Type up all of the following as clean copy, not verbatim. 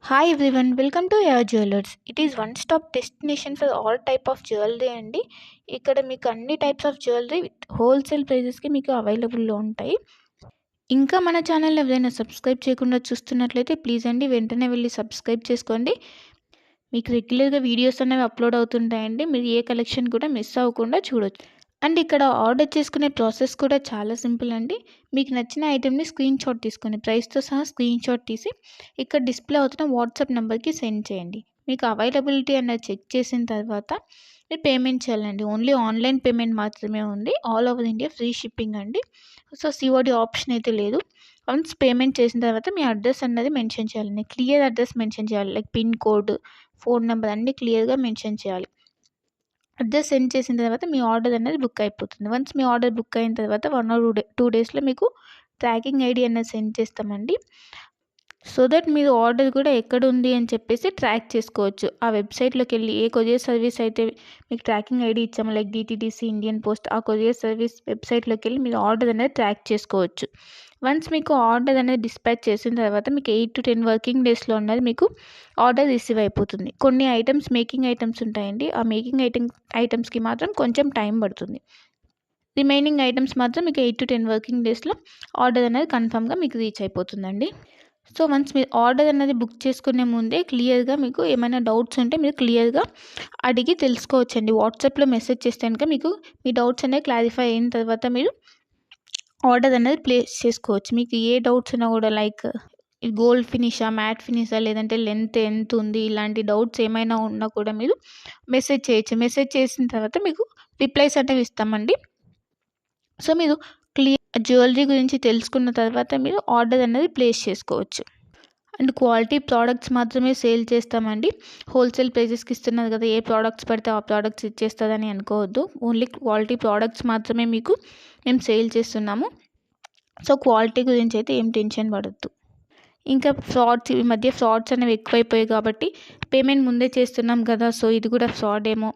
Hi everyone, welcome to your jewellers. It is one stop destination for all type of jewellery అండి. ఇక్కడ మీకు అన్ని types of jewellery with wholesale ప్రైజెస్కి మీకు అవైలబుల్లో ఉంటాయి. ఇంకా మన ఛానల్ ఎవరైనా సబ్స్క్రైబ్ చేయకుండా చూస్తున్నట్లయితే ప్లీజ్ అండి వెంటనే వెళ్ళి సబ్స్క్రైబ్ చేసుకోండి. మీకు రెగ్యులర్గా వీడియోస్ అనేవి అప్లోడ్ అవుతుంటాయండి. మీరు ఏ కలెక్షన్ కూడా మిస్ అవ్వకుండా చూడొచ్చు. అండ్ ఇక్కడ ఆర్డర్ చేసుకునే ప్రాసెస్ కూడా చాలా సింపుల్ అండి. మీకు నచ్చిన ఐటెంని స్క్రీన్ షాట్ తీసుకొని ప్రైస్తో సహా స్క్రీన్ షాట్ తీసి ఇక్కడ డిస్ప్లే అవుతున్న వాట్సాప్ నెంబర్కి సెండ్ చేయండి. మీకు అవైలబిలిటీ అన్నది చెక్ చేసిన తర్వాత మీరు పేమెంట్ చేయాలండి. ఓన్లీ ఆన్లైన్ పేమెంట్ మాత్రమే ఉంది. All over India free shipping అండి. సో సిఓడి ఆప్షన్ అయితే లేదు. వన్స్ పేమెంట్ చేసిన తర్వాత మీ అడ్రస్ అన్నది మెన్షన్ చేయాలండి. క్లియర్ అడ్రస్ మెన్షన్ చేయాలి. Like pin code, phone number అన్నీ క్లియర్గా మెన్షన్ చేయాలి. అడ్రస్ సెండ్ చేసిన తర్వాత మీ ఆర్డర్ అనేది బుక్ అయిపోతుంది. వన్స్ మీ ఆర్డర్ బుక్ అయిన తర్వాత 1 or 2 డేస్లో మీకు ట్రాకింగ్ ఐడి అనేది సెండ్ చేస్తామండి. సో దట్ మీరు ఆర్డర్ కూడా ఎక్కడ ఉంది అని చెప్పేసి ట్రాక్ చేసుకోవచ్చు. ఆ వెబ్సైట్లోకి వెళ్ళి ఏ కొరియర్ సర్వీస్ అయితే మీకు ట్రాకింగ్ ఐడి ఇచ్చామో లైక్ డిటీడీసీ, ఇండియన్ పోస్ట్, ఆ కొరియర్ సర్వీస్ వెబ్సైట్లోకి వెళ్ళి మీరు ఆర్డర్ అనేది ట్రాక్ చేసుకోవచ్చు. వన్స్ మీకు ఆర్డర్ అనేది డిస్పాచ్ చేసిన తర్వాత మీకు 8 to 10 వర్కింగ్ డేస్లో ఉన్నది మీకు ఆర్డర్ రిసీవ్ అయిపోతుంది. కొన్ని ఐటమ్స్ మేకింగ్ ఐటమ్స్ ఉంటాయండి. ఆ మేకింగ్ ఐటమ్స్కి మాత్రం కొంచెం టైం పడుతుంది. రిమైనింగ్ ఐటమ్స్ మాత్రం మీకు 8 to 10 వర్కింగ్ డేస్లో ఆర్డర్ అనేది కన్ఫామ్గా మీకు రీచ్ అయిపోతుందండి. సో వన్స్ మీరు ఆర్డర్ అనేది బుక్ చేసుకునే ముందే క్లియర్గా మీకు ఏమైనా డౌట్స్ ఉంటే మీరు క్లియర్గా అడిగి తెలుసుకోవచ్చండి. వాట్సాప్లో మెసేజ్ చేస్తే కనుక మీకు మీ డౌట్స్ అనేవి క్లారిఫై అయిన తర్వాత మీరు ఆర్డర్ అనేది ప్లేస్ చేసుకోవచ్చు. మీకు ఏ డౌట్స్ ఉన్నా కూడా లైక్ గోల్డ్ ఫినిషా, మ్యాట్ ఫినిషా, లేదంటే లెంత్ ఎంత ఉంది, ఇలాంటి డౌట్స్ ఏమైనా ఉన్నా కూడా మీరు మెసేజ్ చేయొచ్చు. మెసేజ్ చేసిన తర్వాత మీకు రిప్లైస్ అనేవి ఇస్తామండి. సో మీరు జ్యువెలరీ గురించి తెలుసుకున్న తర్వాత మీరు ఆర్డర్ అనేది ప్లేస్ చేసుకోవచ్చు. అండ్ క్వాలిటీ ప్రోడక్ట్స్ మాత్రమే సేల్ చేస్తామండి. హోల్సేల్ ప్రైజెస్కి ఇస్తున్నారు కదా, ఏ ప్రోడక్ట్స్ పడితే ఆ ప్రోడక్ట్స్ ఇచ్చేస్తుందని అనుకోవద్దు. ఓన్లీ క్వాలిటీ ప్రోడక్ట్స్ మాత్రమే మీకు మేము సేల్ చేస్తున్నాము. సో క్వాలిటీ గురించి అయితే ఏం టెన్షన్ పడద్దు. ఇంకా ఈ మధ్య ఫ్రాడ్స్ అనేవి ఎక్కువైపోయాయి కాబట్టి పేమెంట్ ముందే చేస్తున్నాం కదా, సో ఇది కూడా ఫ్రాడ్ ఏమో,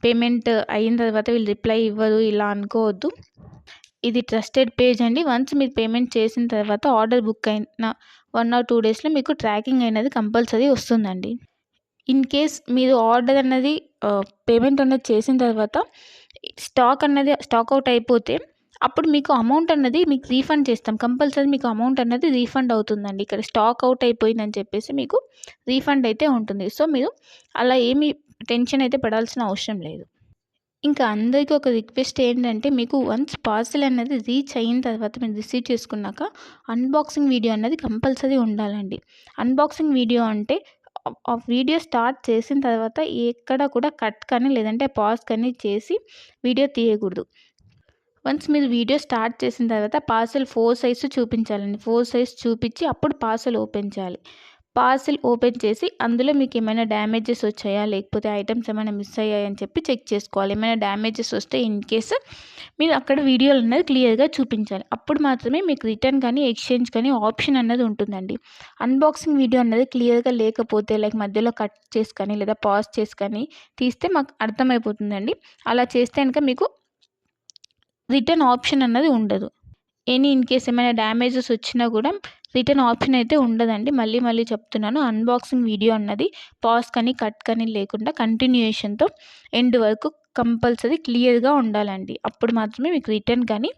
పేమెంట్ అయిన తర్వాత వీళ్ళు రిప్లై ఇవ్వరు ఇలా అనుకోవద్దు. ఇది ట్రస్టెడ్ పేజ్ అండి. వన్స్ మీరు పేమెంట్ చేసిన తర్వాత ఆర్డర్ బుక్ అయిన 1 or 2 డేస్లో మీకు ట్రాకింగ్ అనేది కంపల్సరీ వస్తుందండి. ఇన్ కేస్ మీరు ఆర్డర్ అన్నది పేమెంట్ అనేది చేసిన తర్వాత స్టాక్ అవుట్ అయిపోతే అప్పుడు మీకు అమౌంట్ అన్నది మీకు రీఫండ్ చేస్తాం. కంపల్సరీ మీకు అమౌంట్ అన్నది రీఫండ్ అవుతుందండి. ఇక్కడ స్టాక్ అవుట్ అయిపోయిందని చెప్పేసి మీకు రీఫండ్ అయితే ఉంటుంది. సో మీరు అలా ఏమీ టెన్షన్ అయితే పడాల్సిన అవసరం లేదు. ఇంకా అందరికీ ఒక రిక్వెస్ట్ ఏంటంటే, మీకు వన్స్ పార్సెల్ అనేది రీచ్ అయిన తర్వాత మీరు రిసీవ్ చేసుకున్నాక అన్బాక్సింగ్ వీడియో అన్నది కంపల్సరీ ఉండాలండి. అన్బాక్సింగ్ వీడియో అంటే ఆ వీడియో స్టార్ట్ చేసిన తర్వాత ఎక్కడ కూడా కట్ కానీ లేదంటే పాజ్ కానీ చేసి వీడియో తీయకూడదు. వన్స్ మీరు వీడియో స్టార్ట్ చేసిన తర్వాత పార్సెల్ 4 సైజ్ చూపించాలండి. 4 సైజ్ చూపించి అప్పుడు పార్సెల్ ఓపెన్ చేయాలి. పార్సెల్ ఓపెన్ చేసి అందులో మీకు ఏమైనా డ్యామేజెస్ వచ్చాయా, లేకపోతే ఐటమ్స్ ఏమైనా మిస్ అయ్యాయని చెప్పి చెక్ చేసుకోవాలి. ఏమైనా డ్యామేజెస్ వస్తే ఇన్ కేస్ మీరు అక్కడ వీడియోలు అనేది క్లియర్గా చూపించాలి. అప్పుడు మాత్రమే మీకు రిటర్న్ కానీ ఎక్స్చేంజ్ కానీ ఆప్షన్ అన్నది ఉంటుందండి. అన్బాక్సింగ్ వీడియో అన్నది క్లియర్గా లేకపోతే లైక్ మధ్యలో కట్ చేసి కానీ లేదా పాజ్ చేసి కానీ తీస్తే మాకు అర్థమైపోతుందండి. అలా చేస్తే కనుక మీకు రిటర్న్ ఆప్షన్ అన్నది ఉండదు. ఇన్ కేస్ ఏమైనా డ్యామేజెస్ వచ్చినా కూడా రిటర్న్ ఆప్షన్ అయితే ఉండదండి. మళ్ళీ చెప్తున్నాను, అన్బాక్సింగ్ వీడియో అన్నది పాజ్ కానీ కట్ కానీ లేకుండా కంటిన్యూయేషన్తో ఎండ్ వరకు కంపల్సరీ క్లియర్గా ఉండాలండి. అప్పుడు మాత్రమే మీకు రిటర్న్ కానీ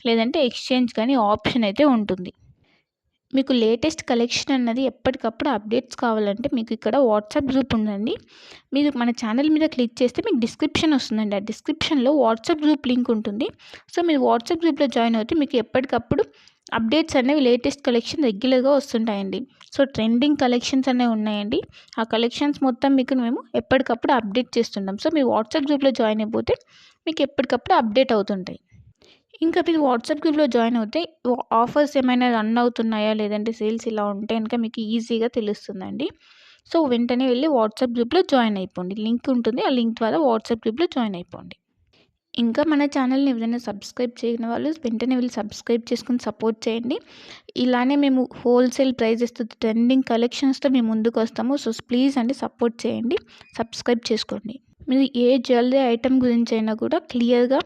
లేదంటే ఎక్స్చేంజ్ కానీ ఆప్షన్ అయితే ఉంటుంది. మీకు లేటెస్ట్ కలెక్షన్ అన్నది ఎప్పటికప్పుడు అప్డేట్స్ కావాలంటే మీకు ఇక్కడ వాట్సాప్ గ్రూప్ ఉందండి. మీరు మన ఛానల్ మీద క్లిక్ చేస్తే మీకు డిస్క్రిప్షన్ వస్తుందండి. ఆ డిస్క్రిప్షన్లో వాట్సాప్ గ్రూప్ లింక్ ఉంటుంది. సో మీరు వాట్సాప్ గ్రూప్లో జాయిన్ అవుతే మీకు ఎప్పటికప్పుడు అప్డేట్స్ అనేవి లేటెస్ట్ కలెక్షన్ రెగ్యులర్గా వస్తుంటాయండి. సో ట్రెండింగ్ కలెక్షన్స్ అనేవి ఉన్నాయండి. ఆ కలెక్షన్స్ మొత్తం మీకు మేము ఎప్పటికప్పుడు అప్డేట్ చేస్తుంటాం. సో మీరు వాట్సాప్ గ్రూప్లో జాయిన్ అయిపోతే మీకు ఎప్పటికప్పుడు అప్డేట్ అవుతుంటాయి. ఇంకా మీరు వాట్సాప్ గ్రూప్లో జాయిన్ అవుతే ఆఫర్స్ ఏమైనా రన్ అవుతున్నాయా, లేదంటే సేల్స్ ఇలా ఉంటే కనుక మీకు ఈజీగా తెలుస్తుందండి. సో వెంటనే వెళ్ళి వాట్సాప్ గ్రూప్లో జాయిన్ అయిపోండి. లింక్ ఉంటుంది, ఆ లింక్ ద్వారా వాట్సాప్ గ్రూప్లో జాయిన్ అయిపోండి. ఇంకా మన ఛానల్ని ఎవరైనా సబ్స్క్రైబ్ చేయని వాళ్ళు వెంటనే వెళ్ళి సబ్స్క్రైబ్ చేసుకుని సపోర్ట్ చేయండి. ఇలానే మేము హోల్సేల్ ప్రైజెస్తో ట్రెండింగ్ కలెక్షన్స్తో మేము ముందుకు వస్తాము. సో ప్లీజ్ అండి సపోర్ట్ చేయండి, సబ్స్క్రైబ్ చేసుకోండి. మీరు ఏ జ్యువెలరీ ఐటెం గురించి అయినా కూడా క్లియర్గా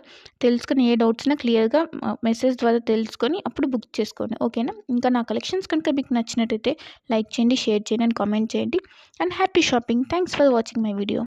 తెలుసుకొని, ఏ డౌట్స్ ఉన్నా క్లియర్గా మెసేజ్ ద్వారా తెలుసుకొని అప్పుడు బుక్ చేసుకోండి. ఓకేనా? ఇంకా నా కలెక్షన్స్ కనుక మీకు నచ్చినట్టయితే లైక్ చేయండి, షేర్ చేయండి అండ్ కామెంట్ చేయండి. And happy shopping. Thanks for watching my video.